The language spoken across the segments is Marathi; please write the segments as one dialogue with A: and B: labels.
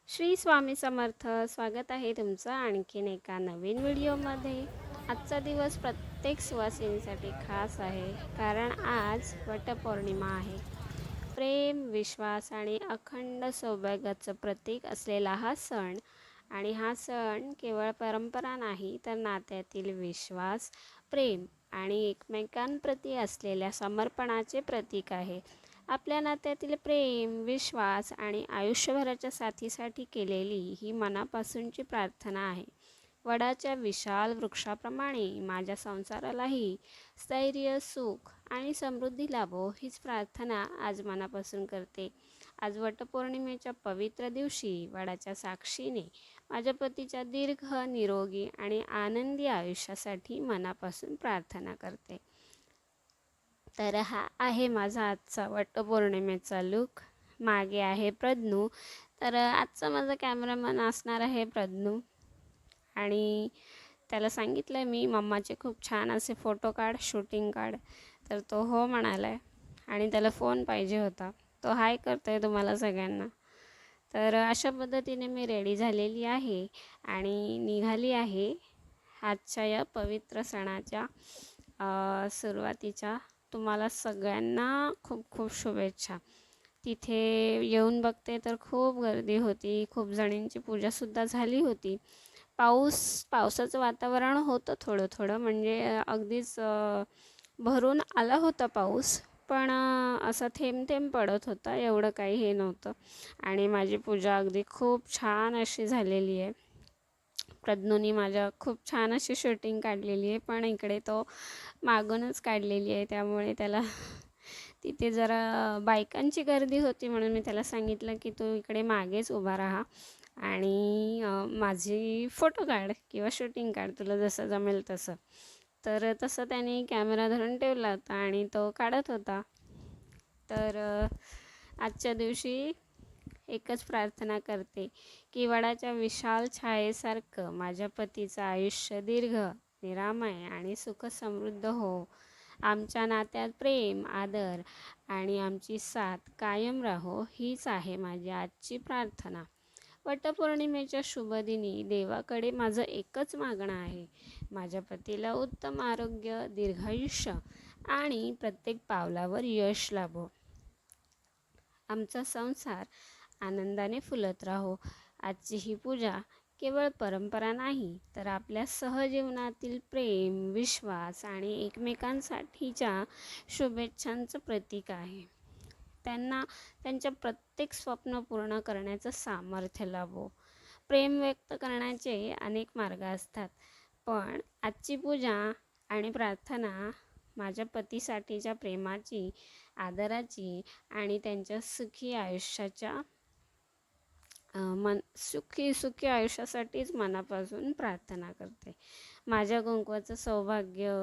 A: श्री स्वामी समर्थ. स्वागत आहे तुमचं आणखीन एका नवीन व्हिडिओमध्ये. आजचा दिवस प्रत्येक सुवासिनीसाठी खास आहे, कारण आज वटपौर्णिमा आहे. प्रेम, विश्वास आणि अखंड सौभाग्याचं प्रतीक असलेला हा सण. आणि हा सण केवळ परंपरा नाही, तर नात्यातील विश्वास, प्रेम आणि एकमेकांप्रती असलेल्या समर्पणाचे प्रतीक आहे. आपल्या नात्यातील प्रेम, विश्वास आणि आयुष्यभराच्या साथीसाठी केलेली ही मनापासूनची प्रार्थना आहे. वडाच्या विशाल वृक्षाप्रमाणे माझ्या संसारालाही स्थैर्य, सुख आणि समृद्धी लाभो, हीच प्रार्थना आज मनापासून करते. आज वटपौर्णिमेच्या पवित्र दिवशी वडाच्या साक्षीने माझ्या पतीच्या दीर्घ, निरोगी आणि आनंदी आयुष्यासाठी मनापासून प्रार्थना करते. तर हा आहे माझा आजचा वटपौर्णिमेचा लूक. मागे आहे प्रज्ञू. तर आजचा माझा कॅमेरामन असणार आहे प्रज्ञू. आणि त्याला सांगितलं मी, मम्माचे खूप छान असे फोटो काढ, शूटिंग काढ. तर तो हो म्हणाला आहे. आणि त्याला फोन पाहिजे होता. तो हाय करतो आहे तुम्हाला सगळ्यांना. तर अशा पद्धतीने मी रेडी झालेली आहे आणि निघाली आहे आजच्या या पवित्र सणाच्या सुरुवातीच्या. तुम्हाला सगळ्यांना खूप खूप शुभेच्छा. तिथे येऊन बघते तर खूप गर्दी होती. खूप जणींची पूजासुद्धा झाली होती. पावसाचं वातावरण होतं थोडं थोडं, म्हणजे अगदीच भरून आला होता पाऊस, पण असा थेंब थेंब पडत होता, एवढं काही हे नव्हतं. आणि माझी पूजा अगदी खूप छान अशी झालेली आहे. प्रज्ञूनी माझ्या खूप छान अशी शूटिंग काढलेली आहे, पण इकडे तो मागूनच काढलेली आहे, त्यामुळे त्याला तिथे जरा बायकांची गर्दी होती, म्हणून मी त्याला सांगितलं की तू इकडे मागेच उभा राहा आणि माझी फोटो काढ किंवा शूटिंग काढ, तुला जसं जमेल तसं. तर तसं त्याने कॅमेरा धरून ठेवला होता आणि तो काढत होता. तर आजच्या दिवशी एकच प्रार्थना करते की वडाच्या विशाल छायेसारखं माझ्या पतीचं आयुष्य दीर्घ, निरामय आणि सुखसमृद्ध हो. आमच्या नात्यात प्रेम, आदर आणि आमची साथ कायम राहो, हीच आहे माझी आजची प्रार्थना. वटपौर्णिमेच्या शुभदिनी देवाकडे माझं एकच मागणं आहे, माझ्या पतीला उत्तम आरोग्य, दीर्घायुष्य आणि प्रत्येक पावलावर यश लाभो. आमचा संसार आनंदाने फुलत राहो. आजची ही पूजा केवळ परंपरा नाही, तर आपल्या सहजीवनातील प्रेम, विश्वास आणि एकमेकांसाठीच्या शुभेच्छांचं प्रतीक आहे. त्यांना त्यांच्या प्रत्येक स्वप्न पूर्ण करण्याचं सामर्थ्य लाभो. प्रेम व्यक्त करण्याचे अनेक मार्ग असतात, पण आजची पूजा आणि प्रार्थना माझ्या पतीसाठीच्या प्रेमाची, आदराची आणि त्यांच्या सुखी आयुष्याच्या सुखी आयुष्यासाठीच मनापासून प्रार्थना करते. माझ्या कुंकवाचं सौभाग्य,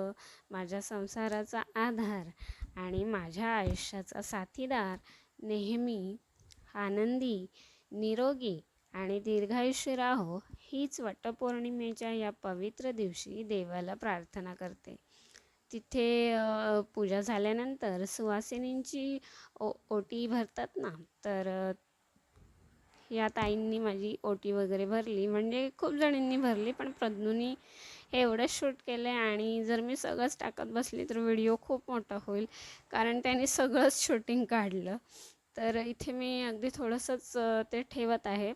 A: माझ्या संसाराचा आधार आणि माझ्या आयुष्याचा साथीदार नेहमी आनंदी, निरोगी आणि दीर्घायुष्य राहो, हीच वटपौर्णिमेच्या या पवित्र दिवशी देवाला प्रार्थना करते. तिथे पूजा झाल्यानंतर सुवासिनींची ओटी भरतात ना, तर या ताईंनी माझी ओटी वगैरे भरली, म्हणजे खूप जणींनी भरली, पण प्रज्ञूनी हे एवढंच शूट केलं आहे. आणि जर मी सगळंच टाकत बसली तर व्हिडिओ खूप मोठा होईल, कारण त्याने सगळंच शूटिंग काढलं. तर इथे मी अगदी थोडंसंच ते ठेवत आहे.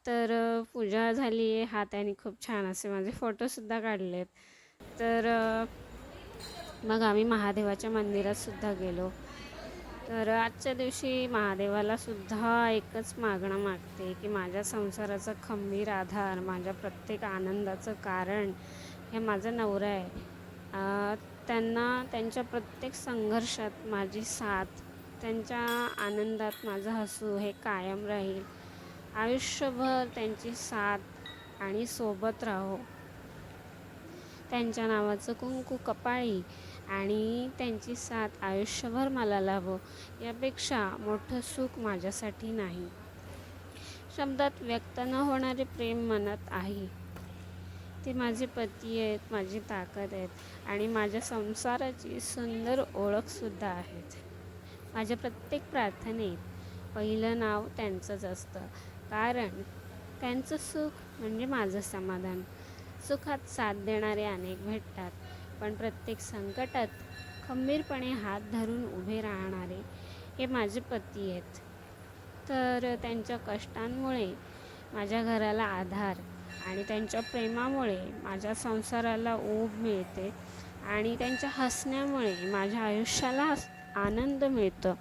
A: तर पूजा झाली आहे. हा त्याने खूप छान असे माझे फोटोसुद्धा काढले आहेत. तर मग आम्ही महादेवाच्या मंदिरातसुद्धा गेलो. तर आजच्या दिवशी महादेवाला सुद्धा एकच मागणं मागते की माझ्या संसाराचा खंबीर आधार, माझ्या प्रत्येक आनंदाचं कारण हे माझा नवरा आहे. त्यांना त्यांच्या प्रत्येक संघर्षात माझी साथ, त्यांच्या आनंदात माझं हसू हे कायम राहील. आयुष्यभर त्यांची साथ आणि सोबत राहो. त्यांच्या नावाचं कुंकू कपाळी आणि त्यांची साथ आयुष्यभर मला लाभो, यापेक्षा मोठं सुख माझ्यासाठी नाही. शब्दात व्यक्त न होणारे प्रेम मनात आहे. ते माझे पती आहेत, माझी ताकद आहेत आणि माझ्या संसाराची सुंदर ओळखसुद्धा आहेत. माझ्या प्रत्येक प्रार्थनेत पहिलं नाव त्यांचंच असतं, कारण त्यांचं सुख म्हणजे माझं समाधान. सुखात साथ देणारे अनेक भेटतात, पण प्रत्येक संकटात खंबीरपणे हात धरून उभे राहणारे हे माझे पती आहेत. तर त्यांच्या कष्टांमुळे माझ्या घराला आधार आणि त्यांच्या प्रेमामुळे माझ्या संसाराला ऊब मिळते आणि त्यांच्या हसण्यामुळे माझ्या आयुष्याला आनंद मिळतो.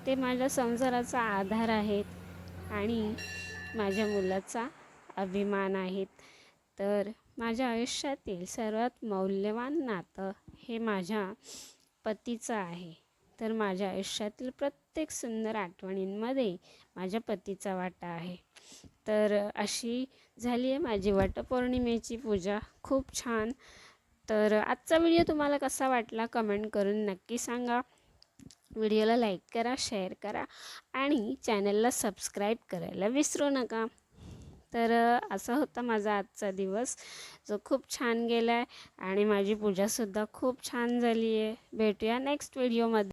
A: ते माझ्या संसाराचा आधार आहेत आणि माझ्या मुलाचा अभिमान आहेत. तर माझ्या आयुष्यातील सर्वात मौल्यवान नातं हे माझ्या पतीचं आहे. तर माझ्या आयुष्यातील प्रत्येक सुंदर आठवणींमध्ये माझ्या पतीचा वाटा आहे. तर अशी झाली आहे माझी वटपौर्णिमेची पूजा, खूप छान. तर आजचा व्हिडिओ तुम्हाला कसा वाटला कमेंट करून नक्की सांगा. व्हिडिओला लाईक करा, शेअर करा आणि चॅनलला सबस्क्राईब करायला विसरू नका. तर असा होता माझा आजचा दिवस, जो खूप छान गेला आहे आणि माझी पूजासुद्धा खूप छान झाली आहे. भेटूया नेक्स्ट व्हिडिओमध्ये.